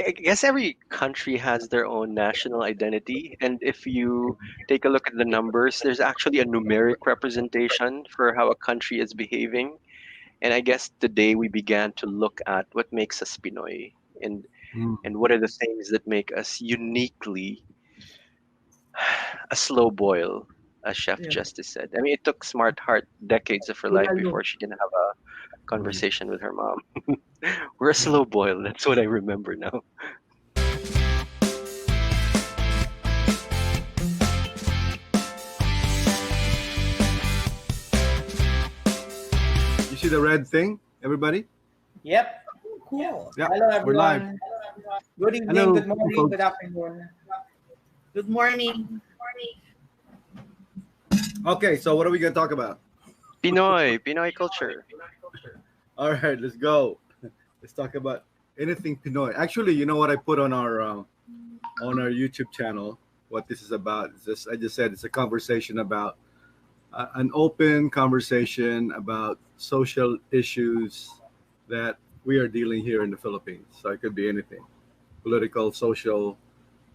I guess every country has their own national identity, and if you take a look at the numbers, there's actually a numeric representation for how a country is behaving. And I guess today we began to look at what makes us Pinoy and Mm. and what are the things that make us uniquely a slow boil, as Chef Yeah. Justice said. I mean, it took Smart Heart decades of her life Lalo. before she can have a Right. conversation with her mom. We're a Yeah. slow boil. That's what I remember now. You see the red thing, everybody? Yep. Cool. Yeah, Hello, we're live. everyone. Good evening, Hello, good morning, good folks. afternoon. Good morning. Okay, so what are we gonna talk about? Pinoy culture. All right, let's go. Let's talk about anything Pinoy. Actually, you know what I put on our YouTube channel? What this is about? It's just, I just said it's a conversation about an open conversation about social issues that we are dealing here in the Philippines. So it could be anything: political, social,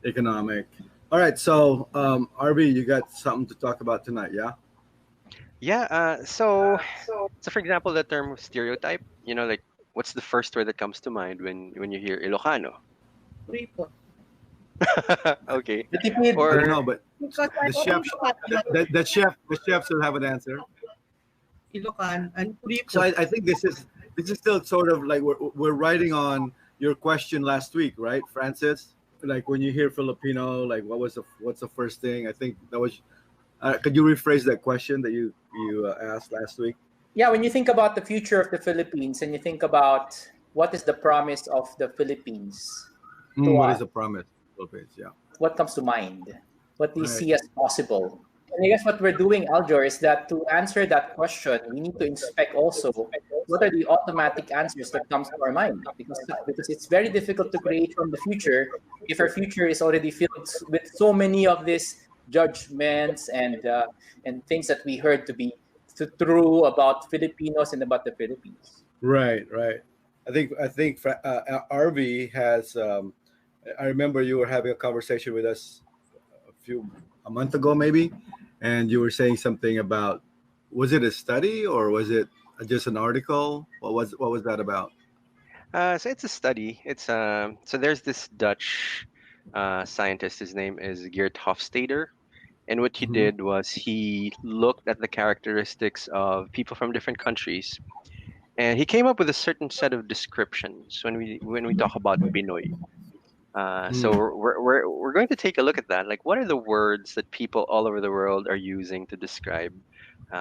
economic. All right, so RB, you got something to talk about tonight, yeah? Yeah, so for example, the term stereotype, like what's the first word that comes to mind when you hear Ilocano? Ripo. Okay. Natipid. I don't Or know, but Because the I'm chef, always hot the chef still have an answer. Ilocan and So Ripo. I think this is still sort of like we're writing on your question last week, right, Francis? Like when you hear Filipino, like what's the first thing? I think that was. Could you rephrase that question that you asked last week? Yeah, when you think about the future of the Philippines and you think about what is the promise of the Philippines to What us, is a promise, Philippines? Yeah, what comes to mind? What do you right. see as possible? And I guess what we're doing, Aljor, is that to answer that question, we need to inspect also what are the automatic answers that comes to our mind, because it's very difficult to create from the future if our future is already filled with so many of these judgments and things that we heard to be true about Filipinos and about the Philippines. Right, right. RV has. I remember you were having a conversation with us a month ago, maybe, and you were saying something about, was it a study or was it just an article? What was that about? so it's a study. So there's this Dutch scientist. His name is Geert Hofstadter. And what he Hmm. did was he looked at the characteristics of people from different countries, and he came up with a certain set of descriptions when we talk about Pinoy. So Mm. we're going to take a look at that. Like, what are the words that people all over the world are using to describe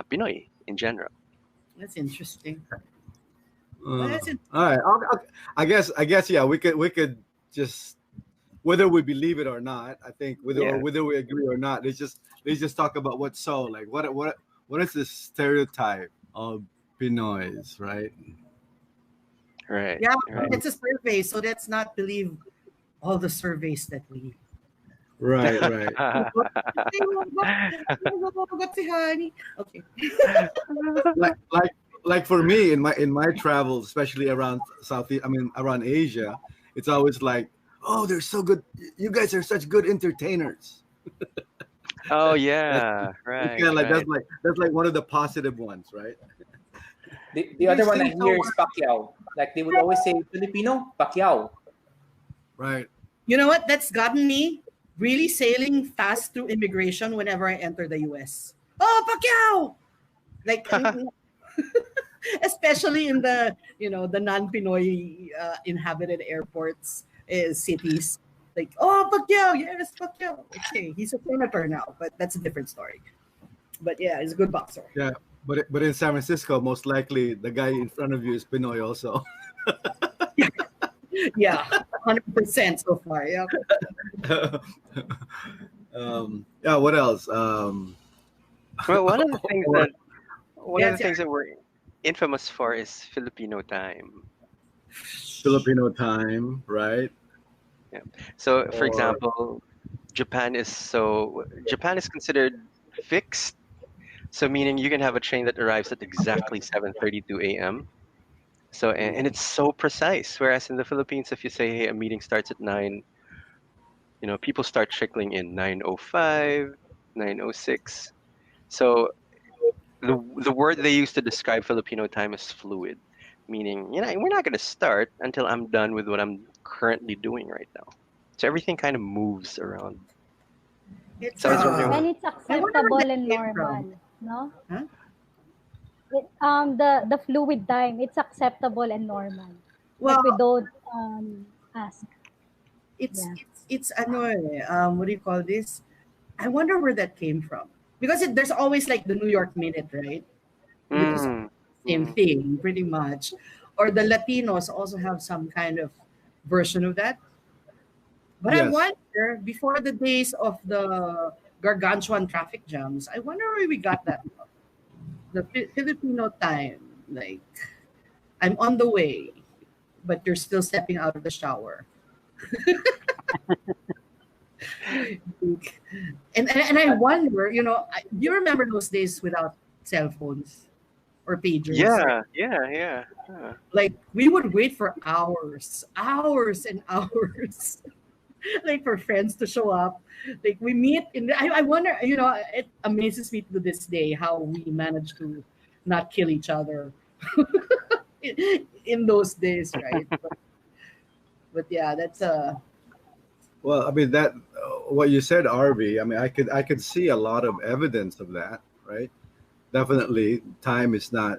Pinoy in general? That's interesting. Uh, That's interesting. all right. I guess. Yeah. We could just, whether we believe it or not. I think Yeah, whether we agree or not. Let's just talk about what's so like what is the stereotype of Pinoys, right? right, Yeah, right. it's a survey, so let's not believe all the surveys that we. Right. Right. Okay. Like for me in my travels, especially around Southeast, I mean around Asia, it's always like, oh, they're so good. You guys are such good entertainers. Oh That's yeah, it's kind right, of like right. that's like one of the positive ones, right? The You other guys one I sing so hear is Pacquiao. Like they would always say, Filipino, Pacquiao. right. You know what? That's gotten me really sailing fast through immigration whenever I enter the US. Oh, Pacquiao! Like, especially in the non-Pinoy inhabited airports, cities. Like, oh, Pacquiao, yes, Pacquiao. Okay, he's a senator now, but that's a different story. But yeah, he's a good boxer. Yeah, but in San Francisco, most likely the guy in front of you is Pinoy also. Yeah, 100% so far. Yeah. Yeah. What else? Well, one of the things Or that one of the Yes, yeah. things that we're infamous for is Filipino time. Filipino time, right? Yeah. So, for Or example, Japan is considered fixed. So meaning you can have a train that arrives at exactly 7:32 a.m. So and it's so precise. Whereas in the Philippines, if you say, hey, a meeting starts at 9, people start trickling in 9:05, 9:06. So the word they use to describe Filipino time is fluid, meaning we're not going to start until I'm done with what I'm currently doing right now. So everything kind of moves around. It's So I was wondering, And it's I wonder where acceptable that and came from. normal, no? Huh? The fluid time, it's acceptable and normal. Like Well, we don't ask. it's Yeah. it's it's ano what do you call this? I wonder where that came from. Because there's always like the New York Minute, right? Which is mm, same mm, thing, pretty much. Or the Latinos also have some kind of version of that. But I Yes. wonder, before the days of the gargantuan traffic jams, I wonder where we got that from. The Filipino time, like I'm on the way, but you're still stepping out of the shower. And I wonder, do you remember those days without cell phones or pagers? Or yeah. like we would wait for hours and hours, like for friends to show up. Like we meet I wonder, it amazes me to this day how we managed to not kill each other in those days, right? But yeah, that's Well, I mean that what you said, RV. I mean, I could see a lot of evidence of that, right? Definitely, time is not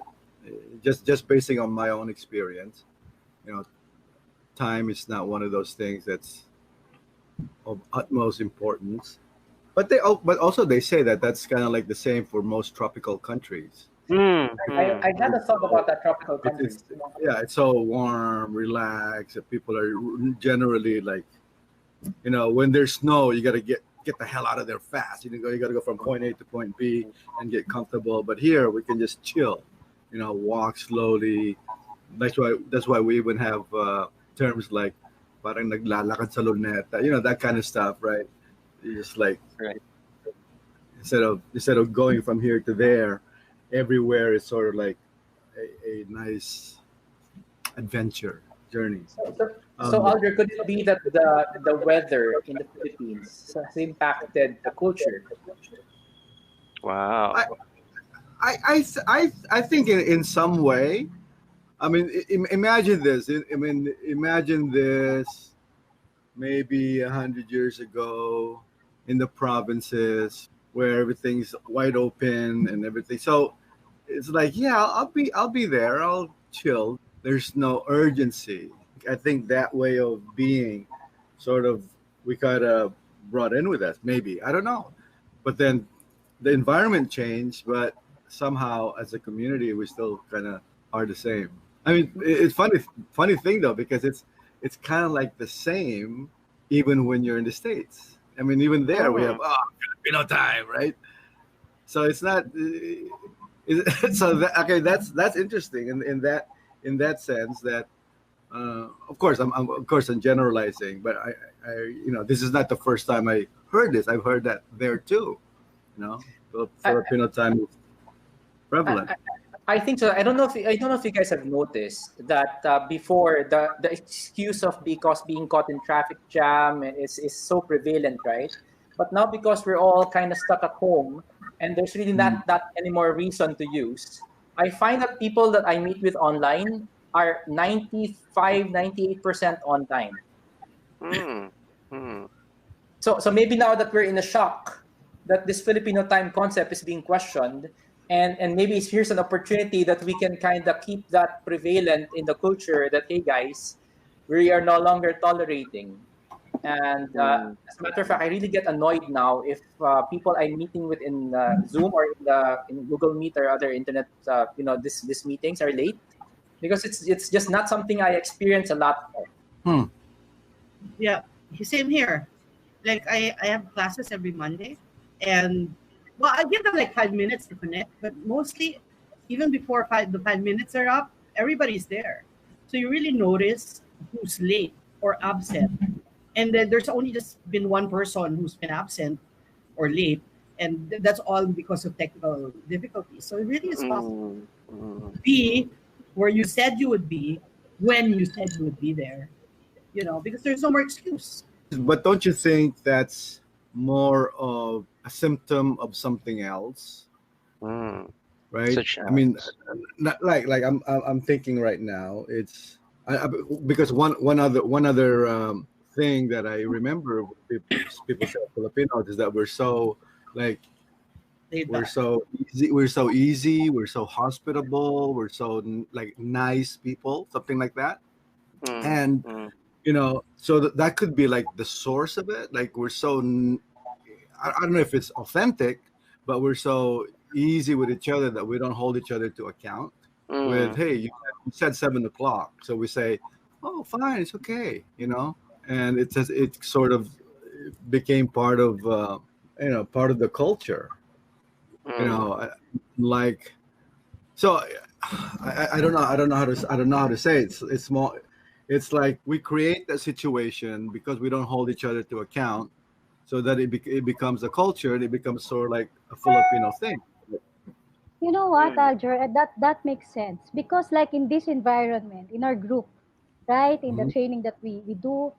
just basing on my own experience. You know, time is not one of those things that's of utmost importance. But also they say that that's kind of like the same for most tropical countries. I had a thought about that tropical It's countries. yeah, it's so warm, relaxed. And people are generally like, when there's snow, you got to get the hell out of there fast. You got to go from point A to point B and get comfortable. But here we can just chill, walk slowly. That's why we even have terms like parang naglalakad sa luneta, that kind of stuff, right? You just like right. instead of going from here to there, everywhere is sort of like a nice adventure journey. So, Um, Alder, could it be that the weather in the Philippines has impacted the culture? Wow. I, I think in some way. I mean, imagine this. Imagine this maybe 100 years ago in the provinces where everything's wide open and everything. So it's like, yeah, I'll be there. I'll chill. There's no urgency. I think that way of being, sort of, we kind of brought in with us. Maybe I don't know, but then the environment changed, but somehow as a community we still kind of are the same. I mean, it's funny thing though, because it's kind of like the same even when you're in the States. I mean, even there we have Mm, Filipino time, right? So it's not. So okay, that's interesting in that sense that of course I'm generalizing, but this is not the first time I heard this. I've heard that there too. You know, I, Filipino time is prevalent. I, I think so. I don't know if you guys have noticed that before the excuse of because being caught in traffic jam is so prevalent, right? But now because we're all kind of stuck at home and there's really Mm. not that any more reason to use, I find that people that I meet with online are 95, 98% on time. mm, mm. So maybe now that we're in a shock that this Filipino time concept is being questioned, and maybe here's an opportunity that we can kind of keep that prevalent in the culture that, hey guys, we are no longer tolerating. And Mm. as a matter of fact, I really get annoyed now if people I'm meeting with in Zoom or in Google Meet or other internet, this meetings are late because it's just not something I experience a lot of. Hmm. yeah, same here. Like I have classes every Monday, and well, I give them like 5 minutes to connect, but mostly, even before the 5 minutes are up, everybody's there. So you really notice who's late or absent, and then there's only just been one person who's been absent or late, and that's all because of technical difficulties. So it really is possible. Mm, mm, B, where you said you would be when you said you would be there. Because there's no more excuse. But don't you think that's more of a symptom of something else, Mm. right? Such I mean, as. not like I'm thinking right now. It's I, because one other thing that I remember when people say Filipinos is that we're so like Laid we're back. so easy, we're so hospitable, we're so like nice people, something like that. Mm. And Mm. so that could be like the source of it. Like we're so I don't know if it's authentic, but we're so easy with each other that we don't hold each other to account. With Mm. hey, you said 7 o'clock, so we say, oh, fine, it's okay, and it sort of became part of the culture, you Mm. know, like so. I don't know how to say it. It's more. It's like we create a situation because we don't hold each other to account, so that it becomes a culture and it becomes sort of like a Filipino thing. You know what, Mm. Alger? That makes sense because, like in this environment, in our group, right, in the Mhm. training that we do,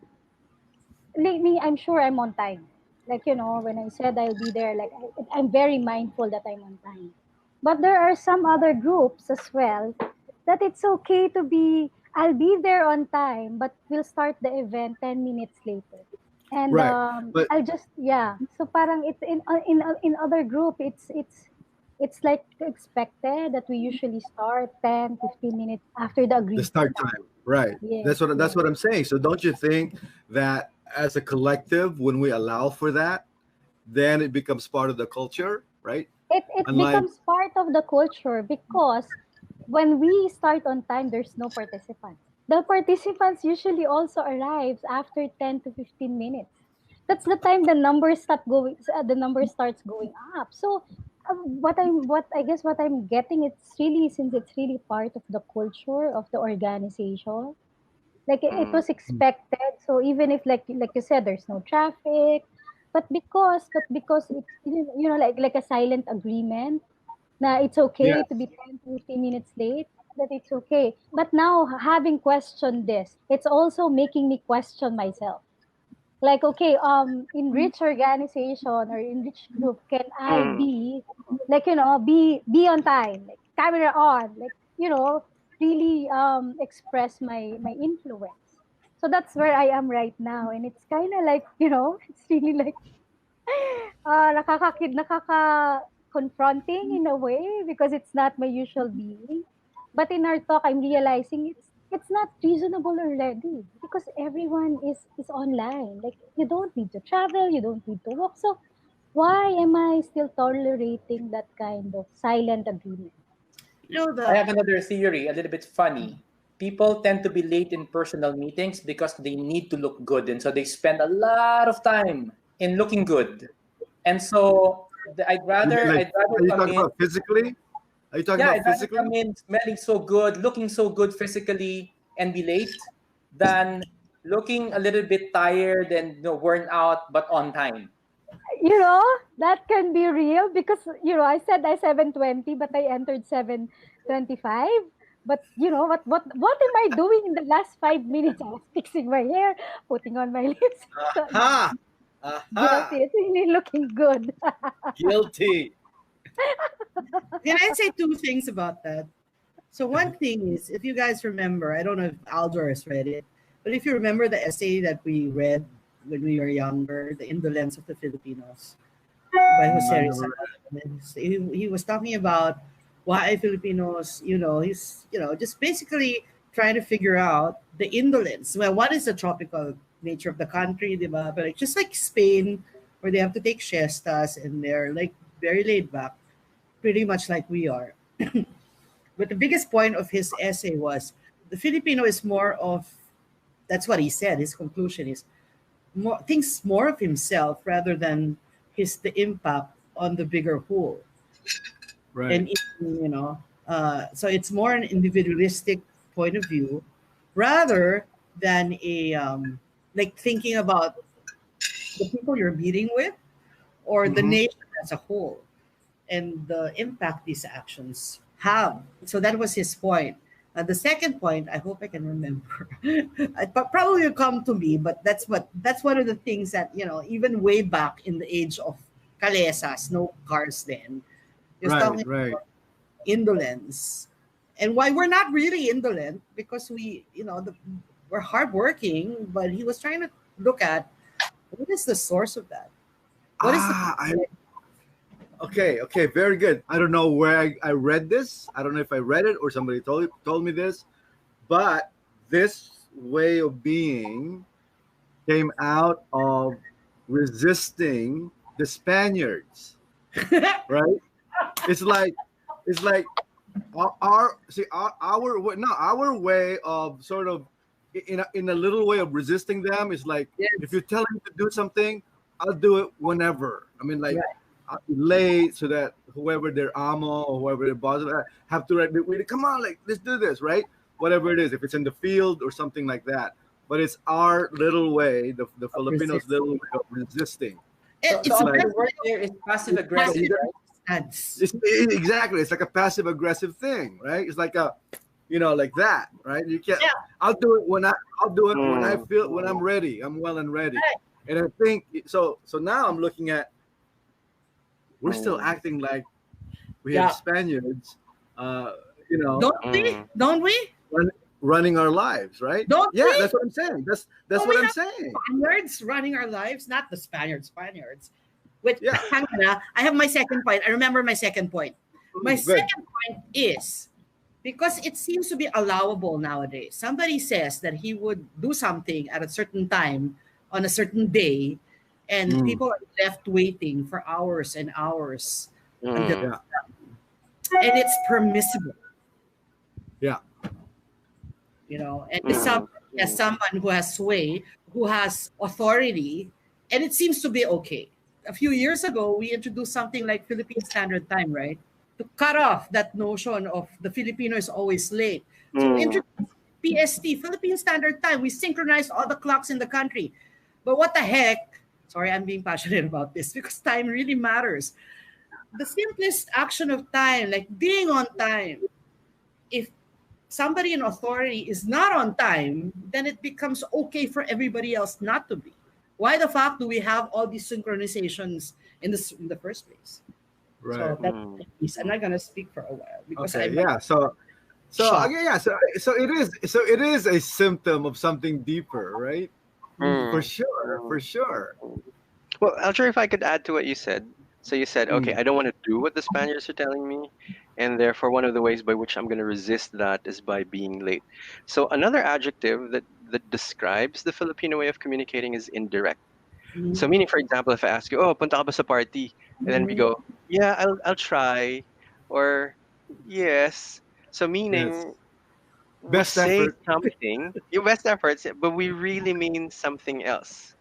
like me, I'm sure I'm on time. Like when I said I'll be there, like I'm very mindful that I'm on time. But there are some other groups as well that it's okay to be. I'll be there on time, but we'll start the event 10 minutes later. And Right, but I'll just yeah. So parang it's in other group it's like expected that we usually start 10-15 minutes after the the agreed start time. time, right? Yes, That's what yes. I'm saying. So don't you think that as a collective, when we allow for that, then it becomes part of the culture, right? It Unlike becomes part of the culture because when we start on time, there's no participants. The participants usually also arrives after 10 to 15 minutes. That's the time the number starts going up. So what I guess what I'm getting, it's really, since it's really part of the culture of the organization, like it Mm. was expected. So even if, like you said, there's no traffic, but because it's like a silent agreement, na it's okay to be yes, 10 to 15 minutes late, that it's okay. But now, having questioned this, it's also making me question myself. Like, okay, in which organization or in which group can I Mm. be, like, be on time, like camera on, like, really express my influence. So that's where I am right now, and it's kind of like, it's really like confronting in a way because it's not my usual being. But in our talk, I'm realizing it's not reasonable already because everyone is online. Like, you don't need to travel, you don't need to walk. So why am I still tolerating that kind of silent agreement? You know I the have another theory, a little bit funny. People tend to be late in personal meetings because they need to look good, and so they spend a lot of time in looking good. And so you mean like I'd rather are you come talking in, about physically? Are you talking yeah, about I'd rather come physically? in smelling so good, looking so good physically, and be late than looking a little bit tired and worn out but on time. That can be real because I said I 7:20 but I entered 7:25. But what am I doing in the last 5 minutes? I was fixing my hair, putting on my lipstick. So yeah, Aha! guilty. Aha! It's really looking good. Guilty. Can I say two things about that? So one thing is, if you guys remember, I don't know if Aldor has read it, but if you remember the essay that we read when we were younger, "The Indolence of the Filipinos" by Jose I Rizal. never. And he was talking about why Filipinos, he's, just basically trying to figure out the indolence. Well, what is the tropical nature of the country, diba? But like, just like Spain, where they have to take siestas and they're like very laid back, pretty much like we are. But the biggest point of his essay was the Filipino is more of, that's what he said, his conclusion is more thinks more of himself rather than the impact on the bigger whole. Right. And so it's more an individualistic point of view rather than a like thinking about the people you're meeting with or the Mm-hmm. nation as a whole and the impact these actions have. So that was his point. The second point, I hope I can remember. It probably will come to me, but that's one of the things that even way back in the age of Kalesas, no cars then. He was Right, talking right. about indolence, and why we're not really indolent because we're hardworking. But he was trying to look at what is the source of that. What is the Ah, okay, very good. I don't know where I read this. I don't know if I read it or somebody told me this, but this way of being came out of resisting the Spaniards, right? It's like our way of sort of in a little way of resisting them is like, Yes. if you tell me to do something, I'll do it whenever. I mean, like, Right. I'll be late so that whoever their amo or whoever their boss have to come on, like, let's do this, right? Whatever it is, if it's in the field or something like that. But it's our little way, the Filipinos' resist. little way of resisting. It's So a like- the word there is passive aggressive, passive right? stance. Exactly. It's like a passive aggressive thing, right? It's like like that, right? You can't. Yeah. I'll do it when I Mm. feel when I'm ready. I'm well and ready. Right. And I think so. So now I'm looking at. We're still Mm. acting like we Yeah. have Spaniards, Don't we? Mm. Don't we? running our lives, right? Don't Yeah, we? that's what I'm saying. That's Don't what we I'm have saying. Spaniards running our lives, not the Spaniards. Wait, Yeah. hang on, ah. I have my second point. I remember my second point. My Good. second point is because it seems to be allowable nowadays. Somebody says that he would do something at a certain time on a certain day, and Mm. people are left waiting for hours and hours until, Mm. Yeah. and it's permissible. Yeah. And Mm. as someone who has sway, who has authority, and it seems to be okay. A few years ago, we introduced something like Philippine Standard Time, right? To cut off that notion of the Filipino is always late. So we Mm. introduced PST, Philippine Standard Time. We synchronized all the clocks in the country. But what the heck? Sorry, I'm being passionate about this because time really matters. The simplest action of time, like being on time, if somebody in authority is not on time, then it becomes okay for everybody else not to be. Why the fuck do we have all these synchronizations in the first place? Right. So that's Mm. the piece. I'm not gonna speak for a while because Okay. I'm Yeah. So shocked. yeah. So it is a symptom of something deeper, right? For Mm. sure. For sure. Well, Alger, if I could add to what you said. So you said, okay, Mm. I don't want to do what the Spaniards are telling me, and therefore one of the ways by which I'm going to resist that is by being late. So another adjective that describes the Filipino way of communicating is indirect. So meaning, for example, if I ask you, "Oh, punta ka ba sa party?" and then we go, "Yeah, I'll try," or "Yes." So Yes. meaning we Best say effort. something, your best efforts, but we really mean something else.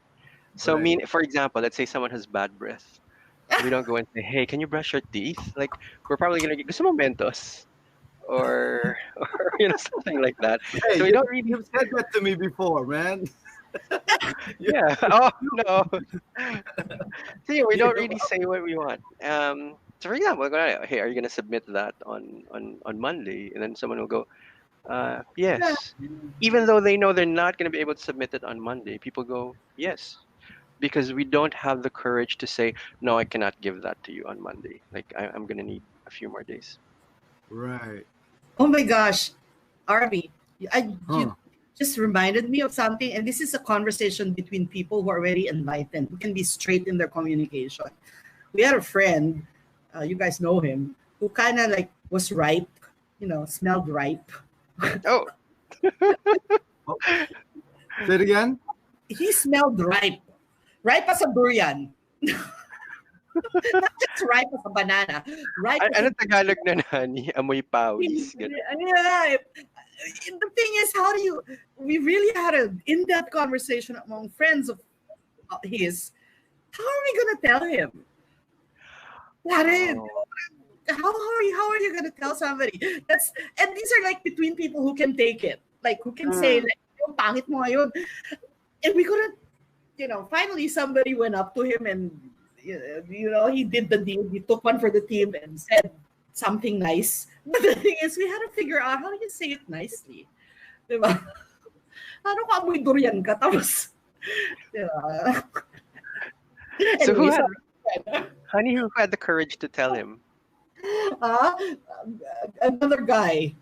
So Right. mean, for example, let's say someone has bad breath. We don't go and say, "Hey, can you brush your teeth?" Like we're probably gonna get gusto mo Mentos or or something like that. Hey, So we don't really, you've said that to me before, man. You- yeah. Oh no. So yeah, we you don't know, really say what we want. So for example, hey, are you gonna submit that on Monday? And then someone will go, yes. Even though they know they're not gonna be able to submit it on Monday, people go, yes. Because we don't have the courage to say, no, I cannot give that to you on Monday. Like I'm gonna need a few more days. Right. Oh my gosh, Arby, Huh. you just reminded me of something, and this is a conversation between people who are very enlightened, who can be straight in their communication. We had a friend, you guys know him, who kind of like was ripe, smelled ripe. Oh, Oh, say it again. He smelled ripe as a durian, not just ripe as a banana, ripe as ano a Tagalog na nani? Amoy pawis. Ganun. yeah. The thing is, we really had an in-depth conversation among friends of his. How are we gonna tell him? That is, Oh. how are you gonna tell somebody? And these are like between people who can take it, like who can say Mm. like, "Yung pangit mo ngayon," and we couldn't. Finally somebody went up to him and he did the deal. He took one for the team and said something nice But the thing is, we had to figure out how do you say it nicely. Diba? Ano ka, amoy durian ka, tapos, diba? So Anyway, who had, so, honey, who had the courage to tell him? uh, another guy.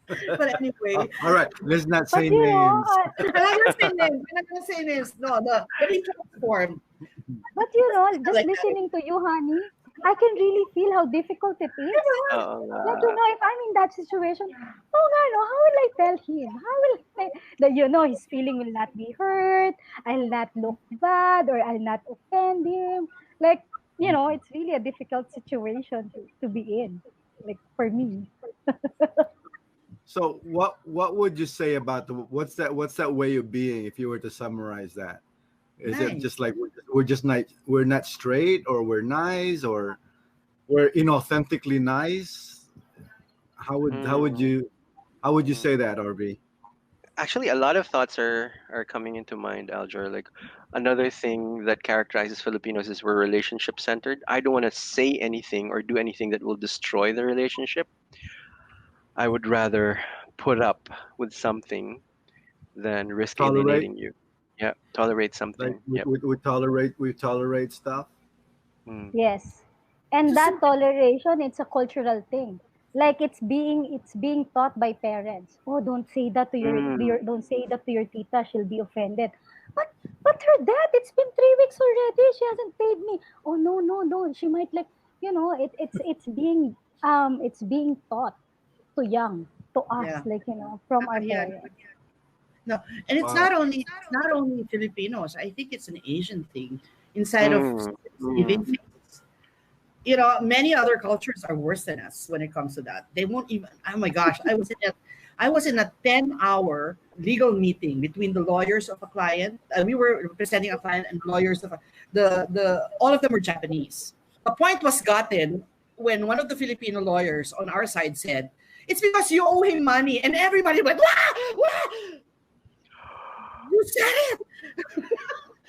But anyway, All right, let's not But say you know, names. I'm not gonna say names. I'm not gonna say names. No, no. But he transformed. but you know, just Like that. listening to you, honey, I can really feel how difficult it is. Like, you know, if I'm in that situation, oh nga, no, how will I tell him? How will I, that, you know, his feeling will not be hurt, I'll not look bad, or I'll not offend him. Like, you know, it's really a difficult situation to be in, like, for me. So what would you say about the what's that way of being if you were to summarize that? Is it Nice. just like we're not straight, or we're nice, or we're inauthentically nice? Mm, how would you mm. say that, RB? Actually, a lot of thoughts are coming into mind, Aljor. Like another thing that characterizes Filipinos is we're relationship centered. I don't want to say anything or do anything that will destroy the relationship. I would rather put up with something than risk Tolerate, alienating you. Yeah, tolerate like something. Yep. we tolerate stuff. Mm. Yes. And Just that simple. toleration, it's a cultural thing. Like it's being taught by parents. Oh, don't say that to your Mm. don't say that to your tita, she'll be offended. But but her dad, it's been 3 weeks already. She hasn't paid me. Oh no, no, no. She might like, it's being taught to young, to us, Yeah. like, from our Yeah. parents. No, and Wow. it's not only Filipinos. I think it's an Asian thing inside of Mm. saving Mm. face. Many other cultures are worse than us when it comes to that. They won't even. Oh my gosh, I was in a 10-hour legal meeting between the lawyers of a client. We were representing a client and lawyers of the all of them were Japanese. A point was gotten when one of the Filipino lawyers on our side said, "It's because you owe him money," and everybody went, "Wah! Wah! You said it."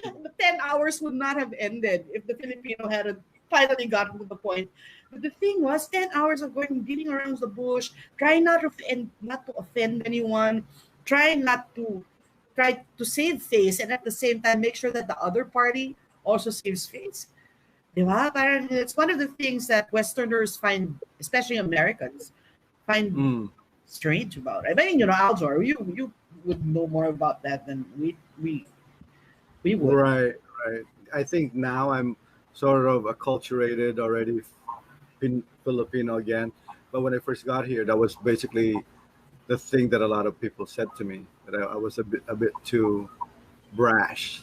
The 10 hours would not have ended if the Filipino had finally gotten to the point. But the thing was, 10 hours of going beating around the bush, trying not to offend anyone, trying not to try to save face, and at the same time make sure that the other party also saves face. Diba? Parang it's one of the things that Westerners find, especially Americans, find Mm, strange about it. I mean, Alzor, you would know more about that than we would. right, right. I think now I'm sort of acculturated already, Filipino again. But when I first got here, that was basically the thing that a lot of people said to me, that I was a bit too brash,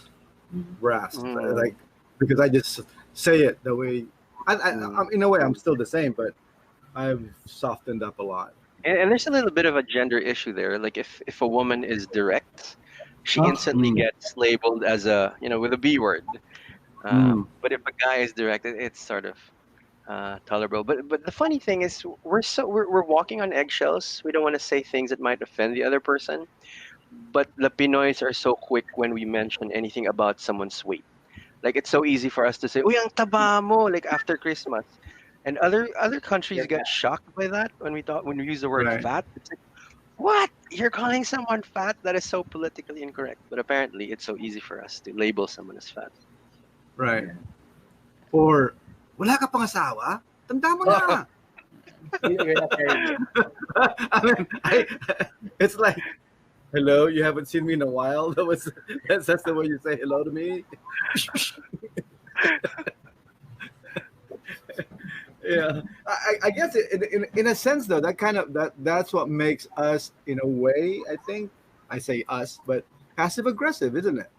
Mhm. brass, Mm. like, because I just say it the way. Mm. In a way, I'm still the same, but I've softened up a lot. And there's a little bit of a gender issue there. Like if a woman is direct, she Oh, instantly Mm, gets labeled as with a B word. mm, But if a guy is direct, it's sort of tolerable. But the funny thing is, we're walking on eggshells. We don't want to say things that might offend the other person. But the Pinoys are so quick when we mention anything about someone's weight. Like it's so easy for us to say, "Uy, ang taba mo!" Like after Christmas, and other countries get shocked by that when we use the word right, fat. It's like, what? You're calling someone fat? That is so politically incorrect. But apparently, it's so easy for us to label someone as fat. right. Or, wala ka pang asawa? Tanda mo na. You're not married yet. I mean, it's like, hello, you haven't seen me in a while. That's the way you say hello to me. Yeah, I guess in a sense though, that's what makes us, in a way. I think I say us, but passive aggressive, isn't it?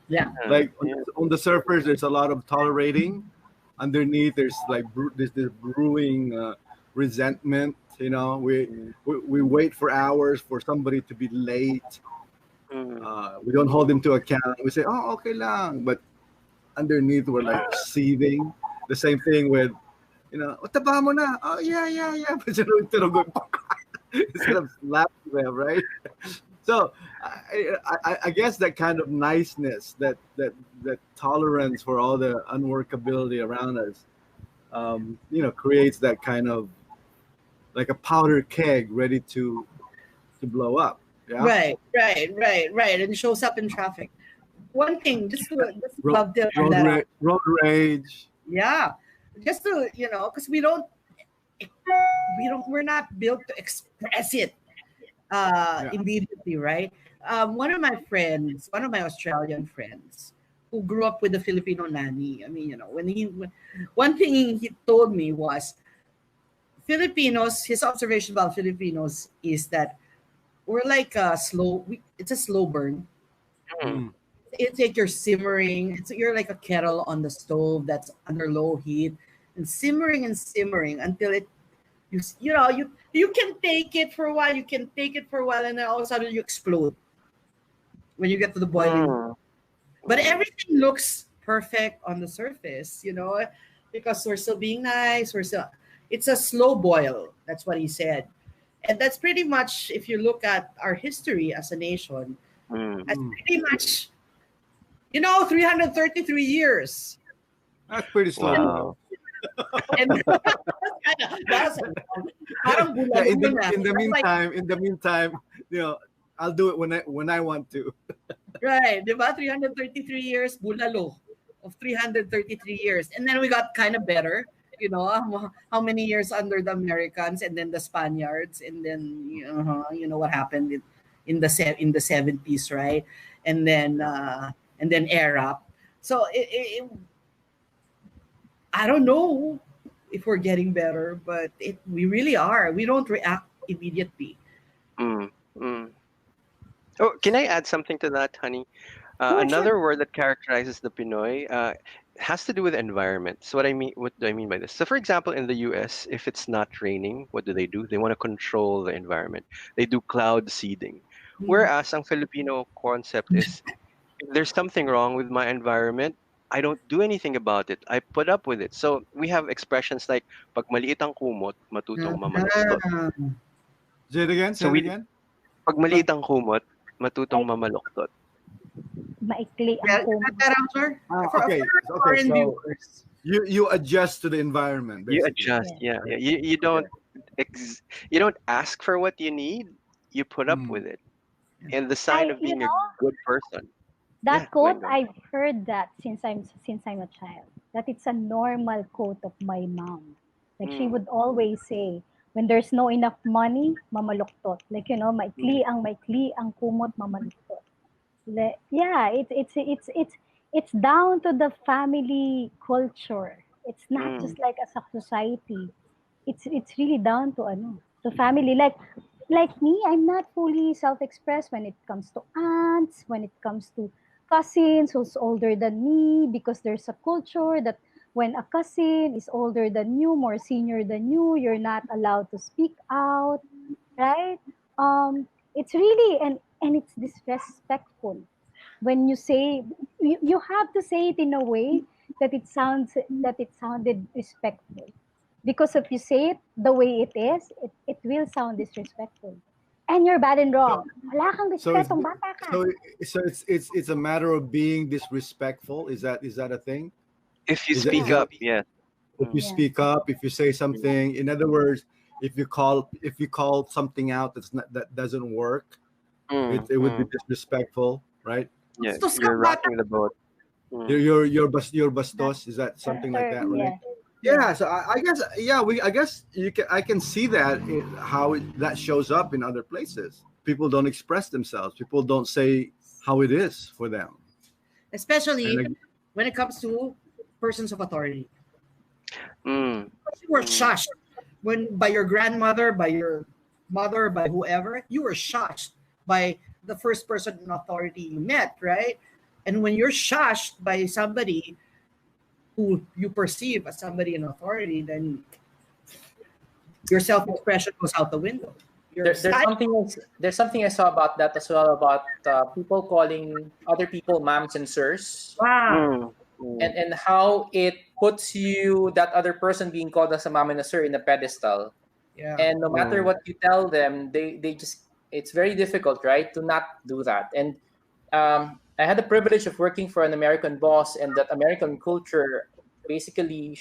yeah. Like on Yeah. on the surface, there's a lot of tolerating. Underneath, there's like there's this brewing resentment. We wait for hours for somebody to be late. Mm. We don't hold them to account. We say, "Oh, okay lang," but underneath, we're like seething. The same thing with, "O, taba mo na." "Oh, yeah, yeah, yeah." But tinugon pa. Instead of slapping them, right? So I guess that kind of niceness, that tolerance for all the unworkability around us, creates that kind of like a powder keg ready to blow up. Yeah. Right. And it shows up in traffic. One thing, just to dovetail on that. Road rage. Yeah, just to because we're not built to express it immediately, right? One of my Australian friends, who grew up with a Filipino nanny. I mean, one thing he told me was Filipinos. His observation about Filipinos is that we're like it's a slow burn. Mm. It's like you're simmering. You're like a kettle on the stove that's under low heat, and simmering until you can take it for a while. You can take it for a while, and then all of a sudden you explode when you get to the boiling. But everything looks perfect on the surface, because we're still being nice. It's a slow boil. That's what he said, and that's pretty much, if you look at our history as a nation, that's pretty much. 333 years. That's pretty slow. Wow. And that's parang Yeah, in the like, meantime, I'll do it when I want to. right, diba? 333 years, bulalo of 333 years. And then we got kind of better, how many years under the Americans and then the Spaniards, and then what happened in the 70s, right? And then Arab. So I don't know if we're getting better, but we really are. We don't react immediately. Mm, mm. Oh, can I add something to that, honey? Sure. Another word that characterizes the Pinoy has to do with environment. So what do I mean by this? So, for example, in the U.S., if it's not raining, what do? They want to control the environment. They do cloud seeding. Whereas ang Filipino concept is, if there's something wrong with my environment, I don't do anything about it. I put up with it. So we have expressions like, pag maliit ang kumot, matutong mamaluktot. Say it again. So pag maliit ang kumot, matutong mamaluktot. Maikli ang kumot. Okay. So you adjust to the environment. Basically. You adjust. Yeah. You don't ask for what you need. You put up with it. And the sign of being a good person. That quote, I've heard that since I'm a child. That it's a normal quote of my mom. Like she would always say, when there's no enough money, mamaluktot. Like maikli ang kumot, mamaluktot. Yeah, it's down to the family culture. It's not just like as a society. It's really down to family. Like me, I'm not fully self-expressed when it comes to aunts, when it comes to cousins who's older than me, because there's a culture that when a cousin is older than you, more senior than you, you're not allowed to speak out, right? It's really and it's disrespectful when you say you have to say it in a way that it sounded respectful. Because if you say it the way it is, it will sound disrespectful. And you're bad and wrong. Wala kang respetong bata ka. So it's a matter of being disrespectful. Is that a thing? If you speak up, yeah. If you speak up, if you say something, in other words, if you call something out that doesn't work, it would be disrespectful, right? Yeah, you're rocking the boat. Your bastos, is that something like that, right? Yeah, so I guess I can see that how that shows up in other places. People don't express themselves. People don't say how it is for them. Especially when it comes to persons of authority. Mm. You were shushed by your grandmother, by your mother, by whoever. You were shushed by the first person in authority you met, right? And when you're shushed by somebody who you perceive as somebody in authority, then your self-expression goes out the window. There's something I saw about that as well, about people calling other people mams and sirs. Wow. And how it puts you, that other person being called as a mom and a sir, in a pedestal. Yeah. And no matter what you tell them, they just, it's very difficult, right, to not do that. And I had the privilege of working for an American boss, and that American culture basically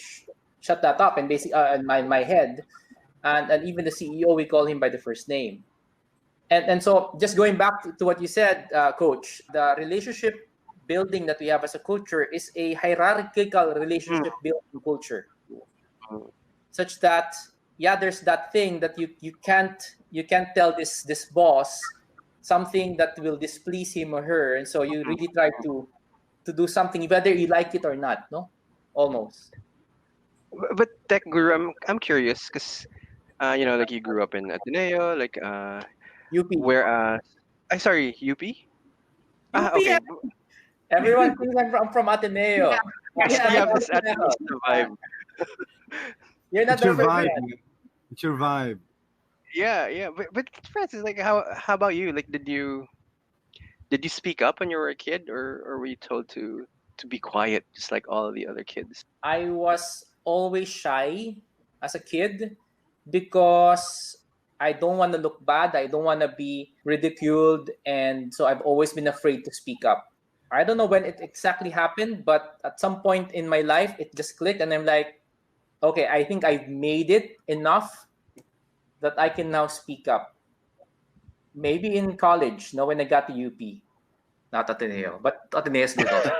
shut that up. And basically, in my head, and even the CEO, we call him by the first name. And so just going back to what you said, Coach, the relationship building that we have as a culture is a hierarchical Mm, relationship building culture, mm, such that there's that thing that you can't tell this boss something that will displease him or her, and so you mm. really try to do something whether you like it or not, no, almost. But Tech Guru, I'm curious because like you grew up in Ateneo, like UP. where I sorry, UP? UPM. Okay. Everyone thinks I'm from Ateneo. Because Yeah. you have You're this Atenista vibe. not It's the your first vibe, Yeah. one. man. It's your vibe. Yeah, yeah. But Francis, like how about you? Like did you speak up when you were a kid, or were you told to be quiet just like all the other kids? I was always shy as a kid because I don't want to look bad. I don't want to be ridiculed. And so I've always been afraid to speak up. I don't know when it exactly happened, but at some point in my life, it just clicked. And I'm like, okay, I think I've made it enough that I can now speak up. Maybe in college, no, when I got to UP, not Ateneo, but Ateneo is good also.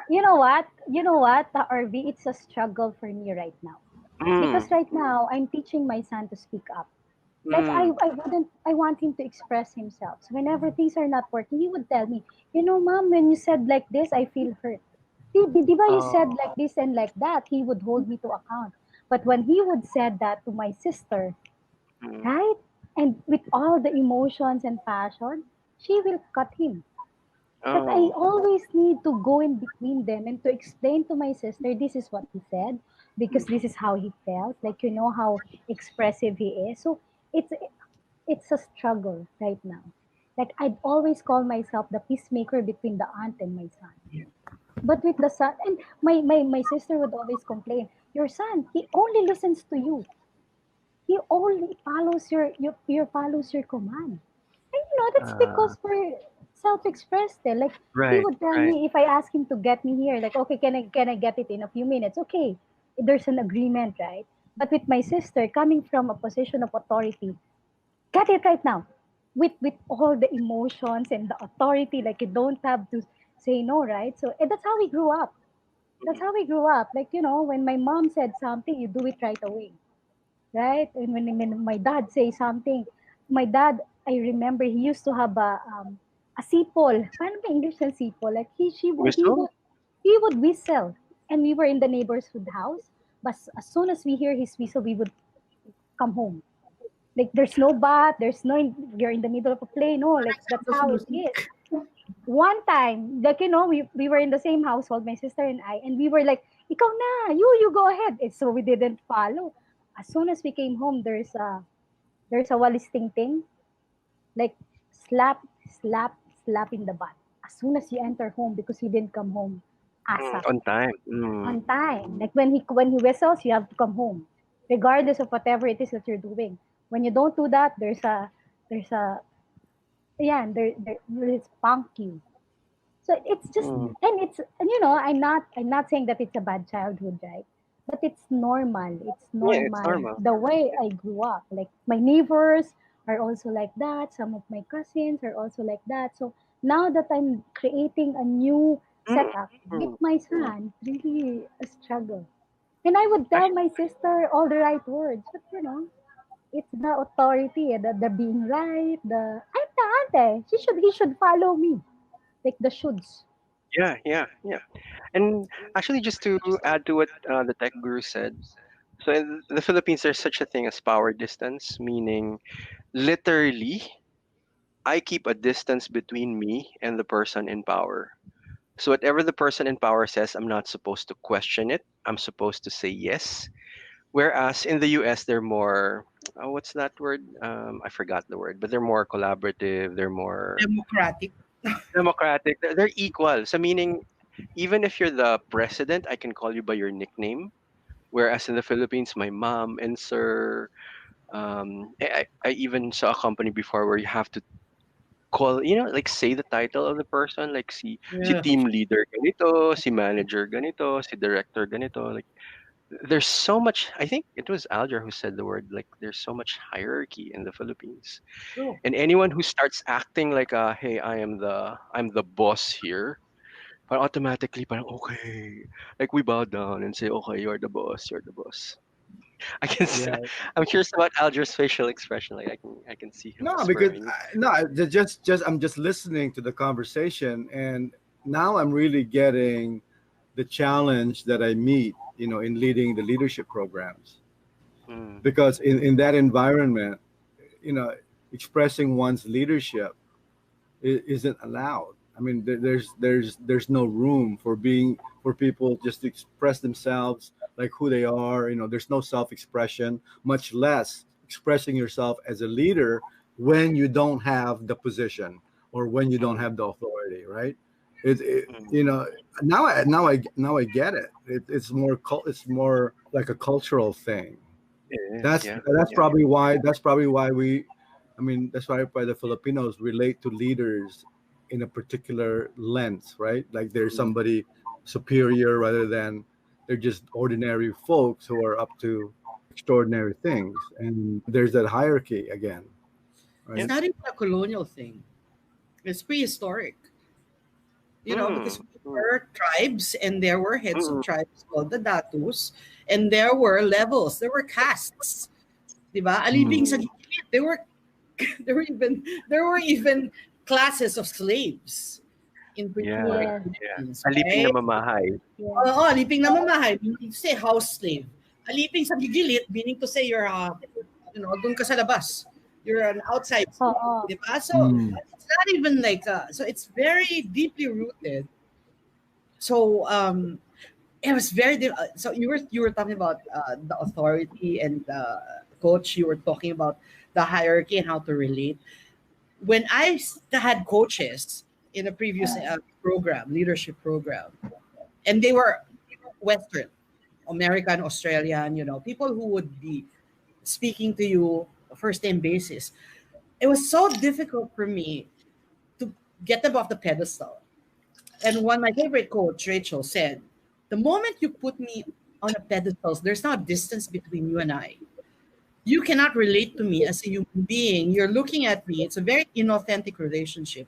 You know what, the RV, it's a struggle for me right now. Mm, Because right now, I'm teaching my son to speak up. Like mm. I want him to express himself. So whenever things are not working, he would tell me, Mom, when you said like this, I feel hurt. Di ba you said Oh. like this and like that? He would hold me to account. But when he would said that to my sister, Mm. right? And with all the emotions and passion, she will cut him. But I Oh. always need to go in between them and to explain to my sister, this is what he said, because Mm. this is how he felt. Like, how expressive he is. So it's it's a struggle right now. Like, I'd always call myself the peacemaker between the aunt and my son. But with the son, and my sister would always complain, your son, he only listens to you. He only follows your follows your command. And that's Uh, because we're self-expressed. Like he right, would tell right. me if I ask him to get me here, like, okay, can I get it in a few minutes? Okay, there's an agreement, right? But with my sister, coming from a position of authority, get it right now. With all the emotions and the authority, like you don't have to say no, right? So that's how we grew up. That's Mm. how we grew up. Like, when my mom said something, you do it right away, right? And when my dad say something, my dad, I remember he used to have a sipol. Paano ba English ng sipol? Like Whistle? he would whistle, and we were in the neighborhood house. But as soon as we hear his whistle, we would come home. Like there's no bath, there's no you're in the middle of a play. No, like that's how it is. One time, like we were in the same household, my sister and I, and we were like, ikaw na, you go ahead. And so we didn't follow. As soon as we came home, there's a walis ting ting, like slap, slap, slap in the butt. As soon as you enter home because you didn't come home Mm. ASAP, On time. Mm. on time. Like when he whistles, you have to come home, regardless of whatever it is that you're doing. When you don't do that, there's a yeah, and there is punk you. So it's just, Mm. and I'm not saying that it's a bad childhood, right? But it's normal. It's Yeah, it's normal normal. the way I grew up. Like my neighbors are also like that. Some of my cousins are also like that. So now that I'm creating a new Mm. setup with Mm. my son, it's really a struggle. And I would tell my sister all the right words, but it's the authority, the being right, I'm the ante. He should follow me. Like the shoulds. Yeah, yeah, yeah. And actually, just to add to what the tech guru said, so in the Philippines, there's such a thing as power distance, meaning literally, I keep a distance between me and the person in power. So whatever the person in power says, I'm not supposed to question it. I'm supposed to say yes. Whereas in the US, they're more, what's that word? I forgot the word, but they're more collaborative. They're more Democratic. democratic. They're equal. So meaning, even if you're the president, I can call you by your nickname. Whereas in the Philippines, my mom and sir, I even saw a company before where you have to call, like say the title of the person, like si Yeah. team leader ganito, si manager ganito, si director ganito, like there's so much. I think it was Alger who said the word, like there's so much hierarchy in the Philippines, True. and anyone who starts acting like, hey, I'm the boss here, but automatically, parang, okay, like we bow down and say, okay, you're the boss, you're the boss. I can. Yeah. I'm curious about Alger's facial expression. Like I can see him No, because smirking. just I'm just listening to the conversation, and now I'm really getting the challenge that I meet, in leading the leadership programs. Mm, Because in that environment, you know, expressing one's leadership isn't allowed. I mean, there's no room for people just to express themselves like who they are. There's no self-expression, much less expressing yourself as a leader when you don't have the position or when you don't mm, have the authority, right? It mm. now I get it. It's more like a cultural thing. It is, That's yeah, that's yeah. probably why that's why the Filipinos relate to leaders in a particular lens, right? Like they're Mm, somebody superior rather than they're just ordinary folks who are up to extraordinary things. And there's that hierarchy again, It's yeah. right? not even a colonial thing. It's prehistoric. Because Mm, we mm, were tribes and there were heads of mm, tribes called the datus, and there were levels, there were castes. Diba? Aliping sa mm. gilid, there were even classes of slaves in pre-colonial Yeah, Yes. yeah. Philippines, Aliping na right? mamahay. Yes. Oo, aliping na mamahay, meaning to say house slave. Aliping sa gigilid, meaning to say dun ka sa labas. You're an outside slave. Oo. Diba? So, Mm. it's not even like, so it's very deeply rooted. So, it was so you were talking about the authority and coach. You were talking about the hierarchy and how to relate. When had coaches in a previous program, leadership program, and they were Western, American, Australian, people who would be speaking to you first name basis. It was so difficult for me to get them off the pedestal. And one my favorite coach, Rachel, said, "The moment you put me on a pedestal, there's now a distance between you and I. You cannot relate to me as a human being. You're looking at me. It's a very inauthentic relationship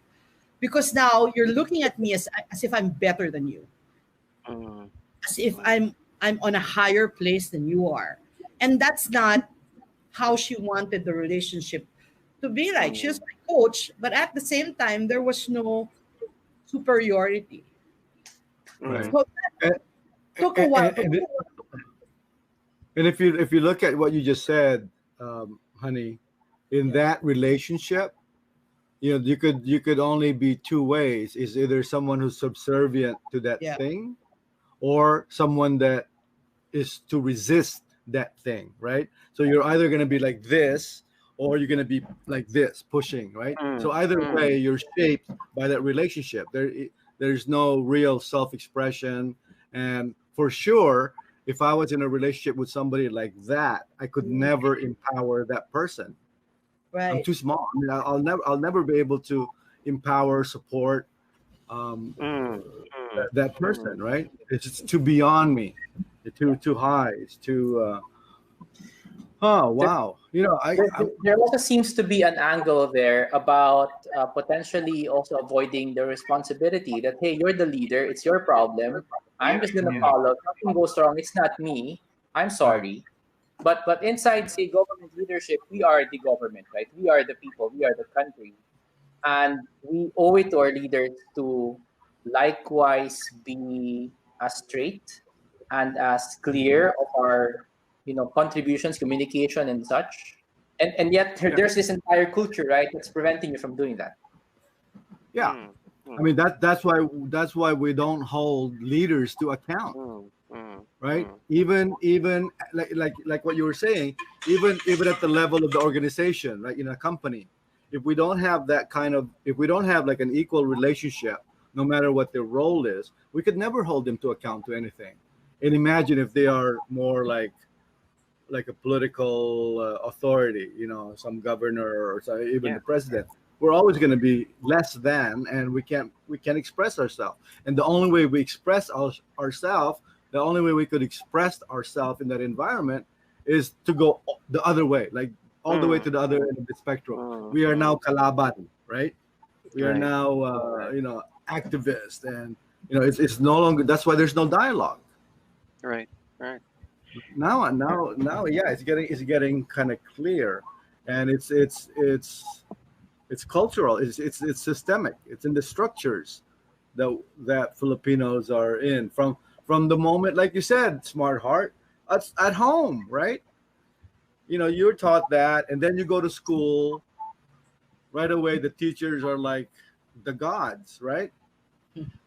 because now you're looking at me as if I'm better than you, Mm, as if mm, I'm on a higher place than you are." And that's not how she wanted the relationship to be like. She was mm, my coach, but at the same time, there was no superiority. Right. mm, So that And, took a and, while. and, and if you look at what you just said, honey, in Yeah. that relationship, you could only be two ways. Is either someone who's subservient to that Yeah. thing or someone that is to resist that thing, right? So you're either going to be like this or you're going to be like this, pushing, right? mm, So either way, mm, you're shaped by that relationship. There's no real self-expression. And for sure, if I was in a relationship with somebody like that, I could Mhm. never empower that person. I'm Right. too small. I mean, I'll never be able to empower, support um, mm, mm, that mm. person, right? It's just too beyond me. It's too high. It's too. Oh There, wow! there also seems to be an angle there about potentially also avoiding the responsibility that, hey, you're the leader, it's your problem. I'm just gonna Yeah, follow. If something goes wrong, it's not me. I'm right. sorry. But inside, say, government leadership, we are the government, right? We are the people. We are the country, and we owe it to our leaders to likewise be as straight and as clear of our contributions, communication, and such. And yet Yeah, there's this entire culture, right, that's preventing you from doing that. yeah. Mm, I mm, mean that's why we don't hold leaders to account, mm, mm, right? mm, Even like what you were saying, even at the level of the organization, right? In a company, if we don't have like an equal relationship, no matter what their role is, we could never hold them to account to anything. And imagine if they are more like a political authority, some governor or even yeah. the president. We're always going to be less than, and we can't express ourselves. And the only way we express ourselves the only way we could express ourselves in that environment is to go the other way, like all the way Mm, to the other end of the spectrum. mm, We are now mm. kalaban, right? We are Right, now, activists, and it's no longer. That's why there's no dialogue right, right. now. Yeah, it's getting kind of clear, and it's cultural. It's systemic. It's in the structures that Filipinos are in from the moment, like you said, smart heart, at home, right? You're taught that, and then you go to school. Right away, the teachers are like the gods, right?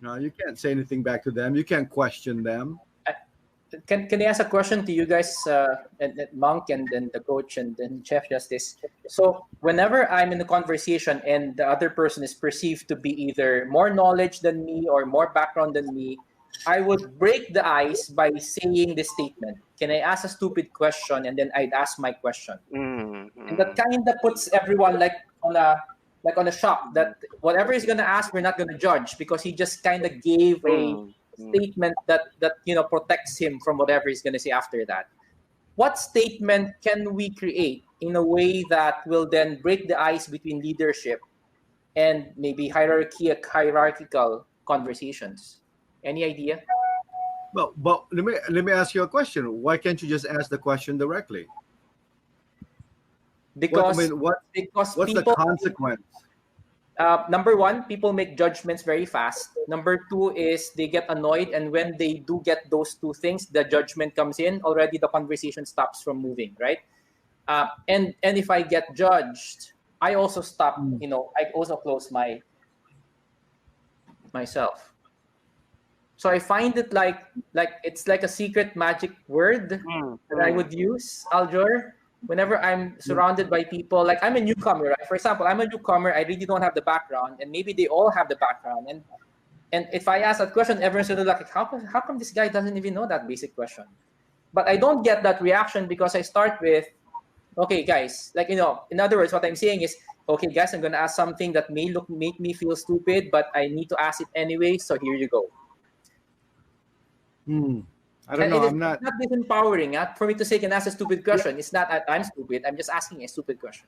No, you can't say anything back to them. You can't question them. Can I ask a question to you guys, and Monk and then the coach and then Chef Justice? So whenever I'm in a conversation and the other person is perceived to be either more knowledge than me or more background than me, I would break the ice by saying this statement. Can I ask a stupid question? And then I'd ask my question. Mm, And that mm, kind of puts everyone on a shock that whatever he's gonna ask, we're not gonna judge because he just kind of gave a mm, mm. statement that protects him from whatever he's gonna say after that. What statement can we create in a way that will then break the ice between leadership and maybe hierarchical conversations? Any idea? But let me ask you a question. Why can't you just ask the question directly? What I Because mean, what because what's the people consequence? number one, people make judgments very fast. Number two is they get annoyed, and when they do get those two things, the judgment comes in. Already, the conversation stops from moving, right? And if I get judged, I also stop. Mm, I also close myself. So I find it like it's like a secret magic word Mm, that I mm, would use, Aljor, whenever I'm mm, surrounded by people. Like I'm a newcomer, right? For example, I'm a newcomer. I really don't have the background, and maybe they all have the background. And if I ask that question, everyone's gonna be like, how come this guy doesn't even know that basic question? But I don't get that reaction because I start with, okay, guys, in other words, what I'm saying is, okay, guys, I'm gonna ask something that make me feel stupid, but I need to ask it anyway. So here you go. mm. I don't And know. it is I'm not. not disempowering for me to say, can ask a stupid question. It's not that I'm stupid. I'm just asking a stupid question.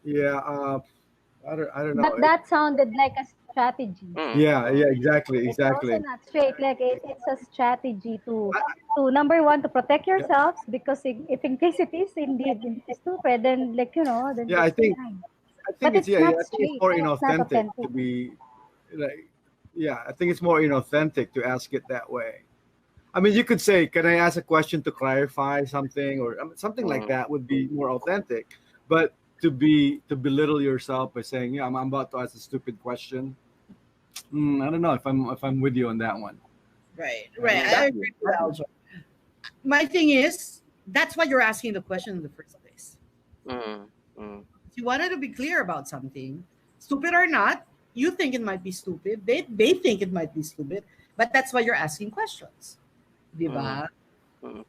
Yeah. I don't know. But that sounded like a strategy. mm, Yeah. Yeah. mm. Exactly. It's also Exactly. not straight. Like it's a strategy to I, number one, to protect yeah. yourselves, because if in case it is indeed stupid, then then Yeah. I just be think. kind. I think But it's it's yeah. Yeah. not I think it's straight. more It's not inauthentic to authentic. be like. Yeah. I think it's more inauthentic to ask it that way. I mean, you could say, "Can I ask a question to clarify something?" Or something like Mm. that would be more authentic. But to belittle yourself by saying, "Yeah, I'm about to ask a stupid question," I don't know if I'm with you on that one. Right, I don't right. know. I Exactly. agree with Aljo. My thing is, that's why you're asking the question in the first place. Mm, mm, You wanted to be clear about something, stupid or not. You think it might be stupid. They think it might be stupid, but that's why you're asking questions. mm, Diba? mm.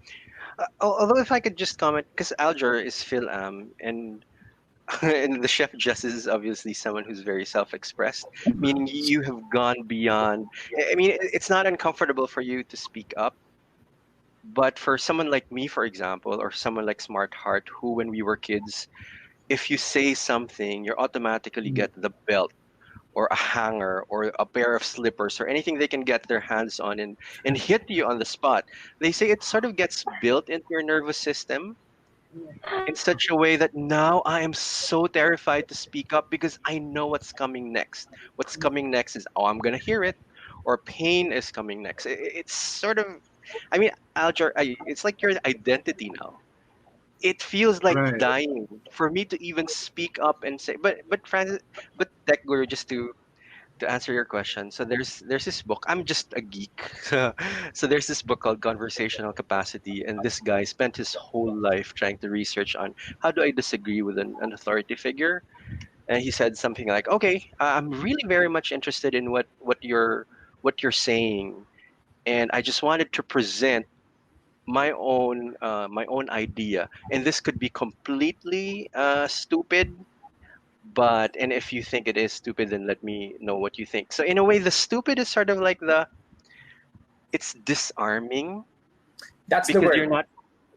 Although, if I could just comment, because Alger is Phil and and the chef Justice is obviously someone who's very self-expressed, meaning you have gone beyond. I mean, it's not uncomfortable for you to speak up, but for someone like me, for example, or someone like Smart Heart, who when we were kids, if you say something, you automatically Mm, get the belt or a hanger or a pair of slippers or anything they can get their hands on and hit you on the spot. They say it sort of gets built into your nervous system in such a way that now I am so terrified to speak up because I know what's coming next. What's coming next is, oh, I'm going to hear it, or pain is coming next. It's sort of, I mean, Alger, it's like your identity now. It feels like right. dying for me to even speak up and say, but Francis, but Tech Guru, just to answer your question, so there's this book. I'm just a geek, so there's this book called Conversational Capacity, and this guy spent his whole life trying to research on how do I disagree with an authority figure, and he said something like, "Okay, I'm really very much interested in what you're saying, and I just wanted to present." My own idea, and this could be completely stupid, but and if you think it is stupid, then let me know what you think. So in a way, the stupid is sort of like it's disarming That's the because word.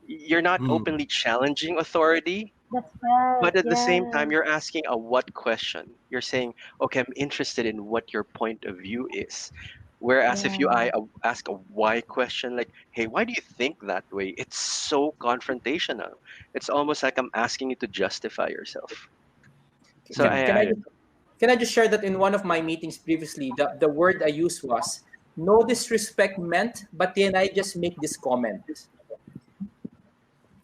you're not Hmm. openly challenging authority, That's right. but at the same Yeah. time you're asking a what question. You're saying, okay, I'm interested in what your point of view is. Whereas if Yeah. ask a why question, like, hey, why do you think that way? It's so confrontational. It's almost like I'm asking you to justify yourself. So Hmm. Can I just share that in one of my meetings previously, the word I used was no disrespect meant, but then I just make this comment.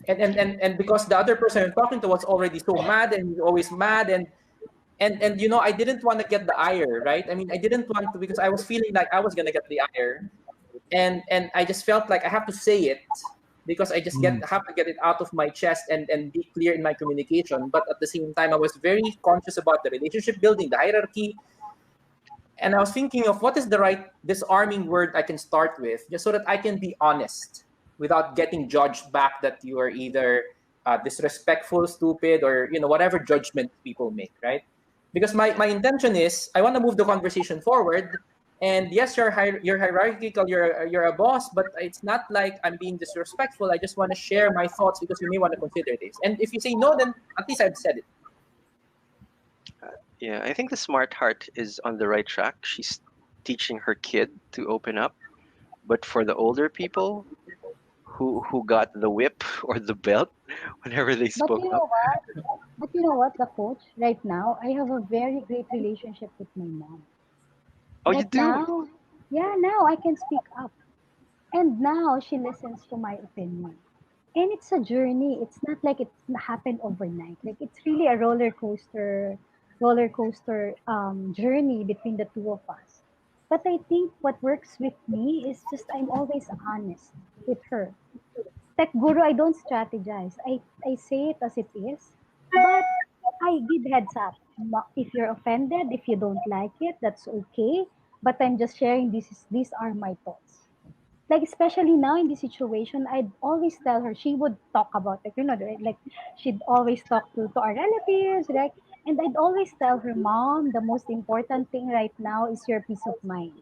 And because the other person I'm talking to was already so mad and he's always mad and you know, I didn't want to get the ire, right? I mean, I didn't want to because I was feeling like I was gonna get the ire. And I just felt like I have to say it because I just Hmm. have to get it out of my chest and be clear in my communication. But at the same time, I was very conscious about the relationship building, the hierarchy, and I was thinking of what is the right disarming word I can start with, just so that I can be honest without getting judged back that you are either disrespectful, stupid, or you know whatever judgment people make, right? Because my intention is I want to move the conversation forward. And yes, you're hierarchical, you're a boss, but it's not like I'm being disrespectful. I just want to share my thoughts because you may want to consider this. And if you say no, then at least I've said it. yeah, I think the smart heart is on the right track. She's teaching her kid to open up. But for the older people who got the whip or the belt whenever they But spoke you up, know what? But you know what, the coach, right now, I have a very great relationship with my mom. oh, you Right do. now, yeah, now I can speak up. And now she listens to my opinion. And it's a journey. It's not like it happened overnight. Like it's really a roller coaster journey between the two of us. But I think what works with me is just I'm always honest with her. Like guru, I don't strategize. I say it as it is, but I give heads up. If you're offended, if you don't like it, that's okay. But I'm just sharing these are my thoughts. Like especially now in this situation, I'd always tell her she would talk about it, right? Like she'd always talk to our relatives, right? And I'd always tell her, Mom, the most important thing right now is your peace of mind.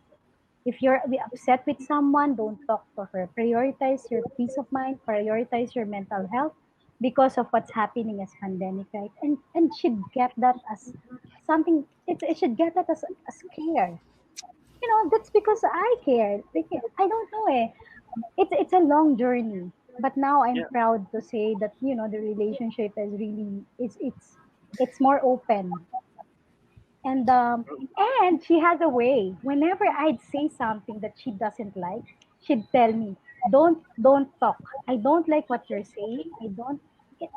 If you're upset with someone, don't talk to her. Prioritize your peace of mind, prioritize your mental health because of what's happening as pandemic, right? And should get that as something it should get that as care. That's because I cared. Like, I don't know it's a long journey. But now I'm Yeah. proud to say that, the relationship is really it's more open. And she has a way. Whenever I'd say something that she doesn't like, she'd tell me, "Don't talk. I don't like what you're saying. I don't.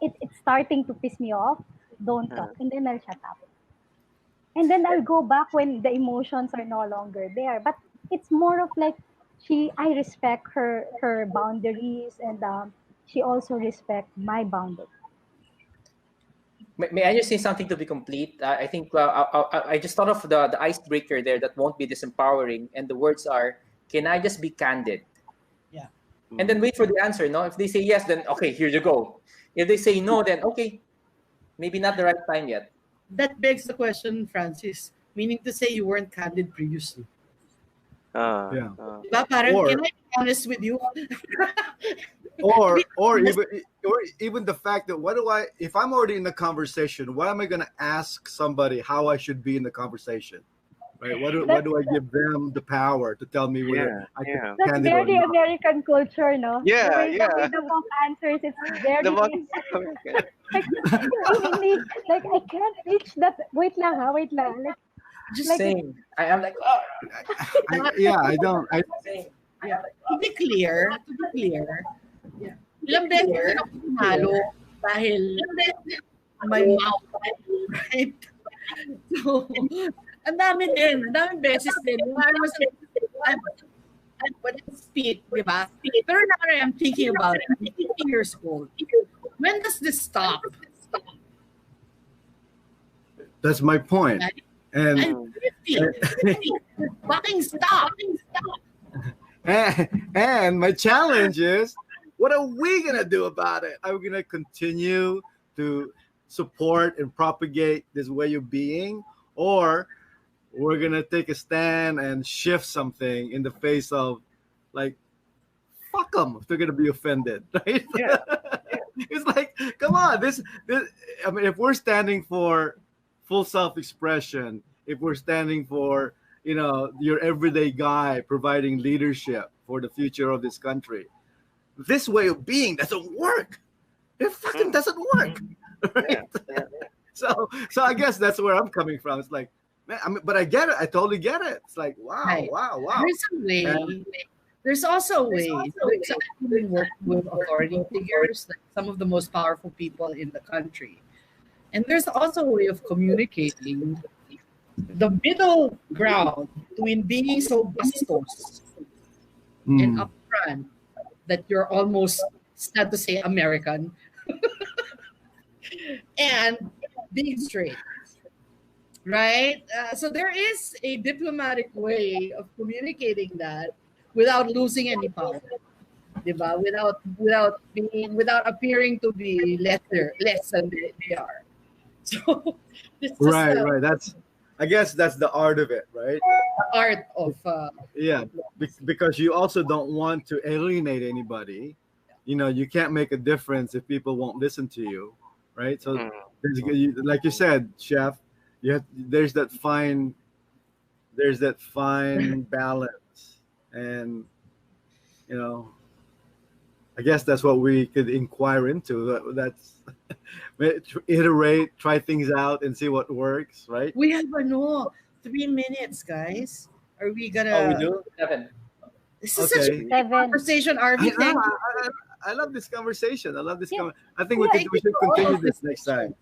It's starting to piss me off. Don't Uh, talk." And then I'll shut up. And then I'll go back when the emotions are no longer there. But it's more of like I respect her boundaries, and she also respect my boundaries. May I just say something to be complete? I think I just thought of the icebreaker there that won't be disempowering, and the words are, "Can I just be candid?" Yeah. And then mm, wait for the answer. No, if they say yes, then okay, here you go. If they say no, then okay, maybe not the right time yet. That begs the question, Francis. Meaning to say you weren't candid previously. uh, Yeah. uh, Diba? Parang, can Or I be honest with you? Be or or honest. even or even the fact that what do I if I'm already in the conversation, why am I going to ask somebody how I should be in the conversation? Right? Why That's do I give them the power to tell me whether yeah, I can yeah, be that's candid or very not? American culture, no? The yeah, way yeah. the monk answers, it's The very monkey. Okay. like like I can't reach that. Wait lang. Just Like Same. I am like, oh, Yeah, I don't. same. yeah. To be clear, ilang beses din ako pinalo dahil my mouth, right? So, ang daming beses din. When I was, when I speak, di ba? Pero now that I'm thinking about it, I'm 50 years old. When does this stop? That's my point. And I'm Mm, 50. Fucking stop. and my challenge is, what are we gonna do about it? Are we gonna continue to support and propagate this way of being, or we're gonna take a stand and shift something in the face of like, fuck them if they're gonna be offended, right? Yeah. It's like, come on, this. I mean, if we're standing for full self-expression, if we're standing for, your everyday guy providing leadership for the future of this country, this way of being doesn't work. It fucking Mm, doesn't work, yeah. right? So I guess that's where I'm coming from. It's like, man, I mean, but I get it. I totally get it. It's like, wow, Right. wow, wow. There's a And way. There's also ways. Like, so I've been working with authority figures, like some of the most powerful people in the country. And there's also a way of communicating the middle ground between being so bastos and mm, upfront that you're almost, sad to say, American, and being straight, right? So there is a diplomatic way of communicating that without losing any power, diba? Without appearing to be less than they are. So it's just right, the right. I guess that's the art of it, right? art of Yeah, because you also don't want to alienate anybody. You can't make a difference if people won't listen to you, right? So, Mm. like you said, chef, there's that fine balance, and you know, I guess that's what we could inquire into. That's iterate, try things out, and see what works, right? we have 3 minutes, guys. Are we Oh, we gonna? do? Seven. This is such a Okay. great 7. conversation, I, Army. Thank you. I, I love this conversation. I love this. Yeah, I think Yeah, we I could we think should we're all continue of this this next question.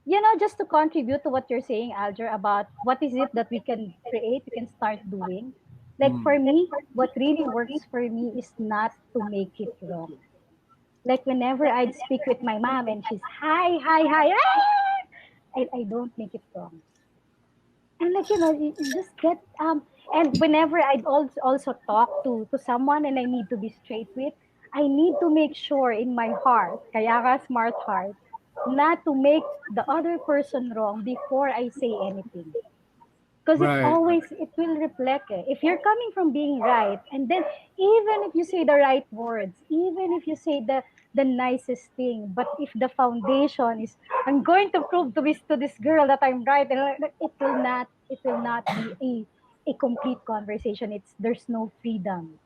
time. just to contribute to what you're saying, Alger, about what is it that we can create, we can start doing. Like Mm. for me, what really works for me is not to make it wrong. Like whenever I'd speak with my mom and she's hi, hi, hi, I don't make it wrong. And like you just get and whenever I'd also talk to someone and I need to be straight with, I need to make sure in my heart, kaya ka smart heart, not to make the other person wrong before I say anything. Because Right. it will reflect if you're coming from being right, and then even if you say the right words, even if you say the nicest thing, but if the foundation is I'm going to prove to this girl that I'm right, and it will not be a complete conversation. There's no freedom.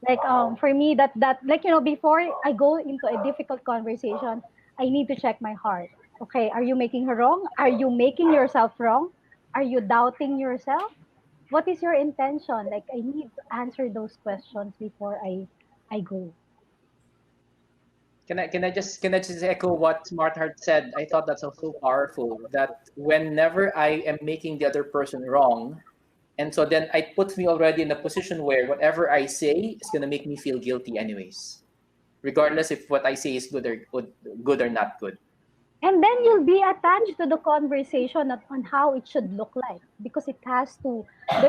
Like for me, that like before I go into a difficult conversation, I need to check my heart. Okay, are you making her wrong? Are you making yourself wrong? Are you doubting yourself? What is your intention? Like I need to answer those questions before I go. Can I just echo what Smart Heart said? I thought that's so powerful that whenever I am making the other person wrong, and so then it puts me already in a position where whatever I say is gonna make me feel guilty anyways, regardless if what I say is good or not good. And then you'll be attached to the conversation on how it should look like, because it has to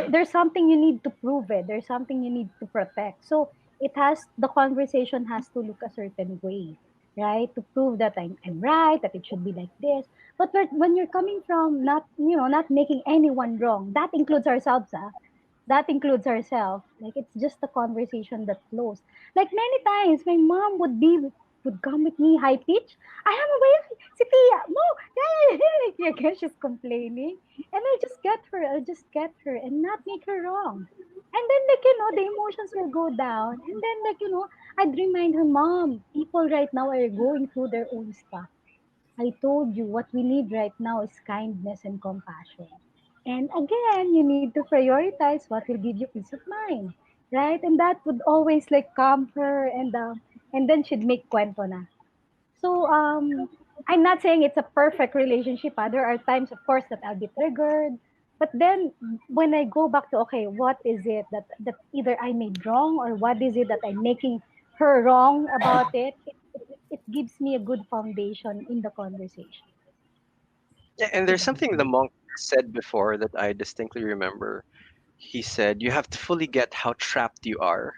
there's something you need to prove it, there's something you need to protect. So the conversation has to look a certain way, right, to prove that I'm right, that it should be like this. But when you're coming from not making anyone wrong, that includes ourselves, that includes ourselves. Like it's just a conversation that flows. Like many times, my mom would come with me high pitch. I have a way, si Tia, mo, yeah, again, she's complaining, and I'll just get her and not make her wrong. And then the emotions will go down, and then I'd remind her, Mom, people right now are going through their own stuff. I told you what we need right now is kindness and compassion. And again, you need to prioritize what will give you peace of mind, right? And that would always like calm her, and then she'd make kwento na. So I'm not saying it's a perfect relationship. There are times, of course, that I'll be triggered. But then when I go back to, okay, what is it that either I made wrong, or what is it that I'm making her wrong about it gives me a good foundation in the conversation. Yeah, and there's something the monk said before that I distinctly remember. He said, "You have to fully get how trapped you are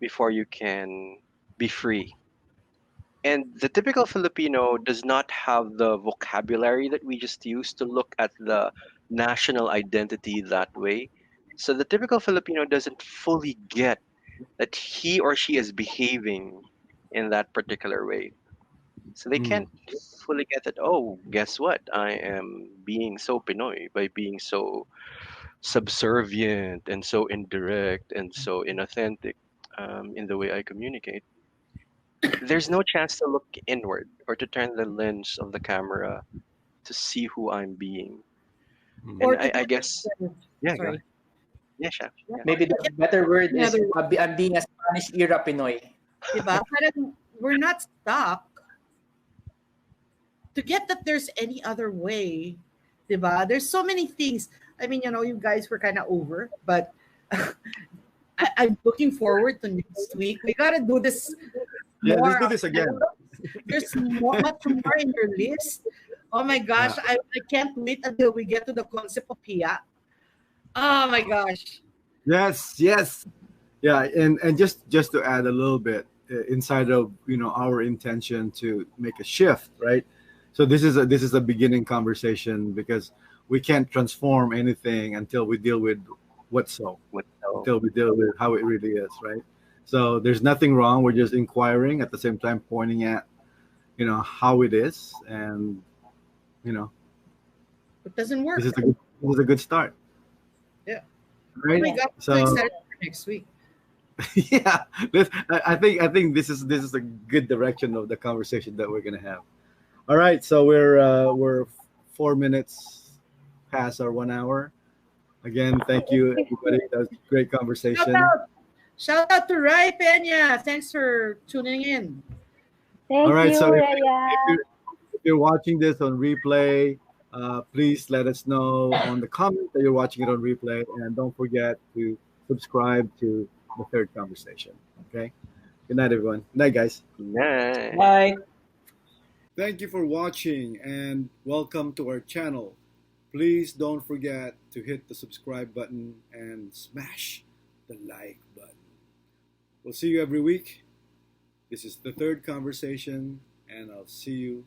before you can be free." And the typical Filipino does not have the vocabulary that we just use to look at the national identity that way. So the typical Filipino doesn't fully get that he or she is behaving in that particular way. So they Mm. can't fully get that, oh, guess what? I am being so Pinoy by being so subservient and so indirect and so inauthentic in the way I communicate. There's no chance to look inward or to turn the lens of the camera to see who I'm being. Mm. And Or to I get guess, yeah, go ahead. sorry. Yeah, chef. Yeah, Yeah. or Maybe to the get better word any is other, I'm being a Spanish era Pinoy. diba? Parang we're not stuck to get that there's any other way, diba? There's so many things. I mean, you guys were kind of over, but I'm looking forward to next week. We gotta do this Yeah, let's more. do this again. There's much more in your list. Oh my Yeah. gosh, I can't wait until we get to the concept of Pia. Oh my gosh. Yes, yes. Yeah, and just to add a little bit inside of our intention to make a shift, right? So this is a beginning conversation because we can't transform anything until we deal with what's so, What so? until we deal with how it really is, right? So there's nothing wrong. We're just inquiring at the same time, pointing at how it is, and you know It doesn't work. this is a good start, Yeah. Oh right? my god, I'm so So excited for next week. yeah, I think this is a good direction of the conversation that we're gonna have. All right, so we're 4 minutes past our 1 hour. Again, thank you everybody. That was a great Shout conversation. out. Shout out to Rai Pena. Thanks for tuning in. All Thank right, you, so Raya. if you're watching this on replay, please let us know on the comment that you're watching it on replay, and don't forget to subscribe to the third conversation. Okay. Good night, everyone. Good night, guys. Nice. Bye. Thank you for watching and welcome to our channel. Please don't forget to hit the subscribe button and smash the like button. We'll see you every week. This is the third conversation, and I'll see you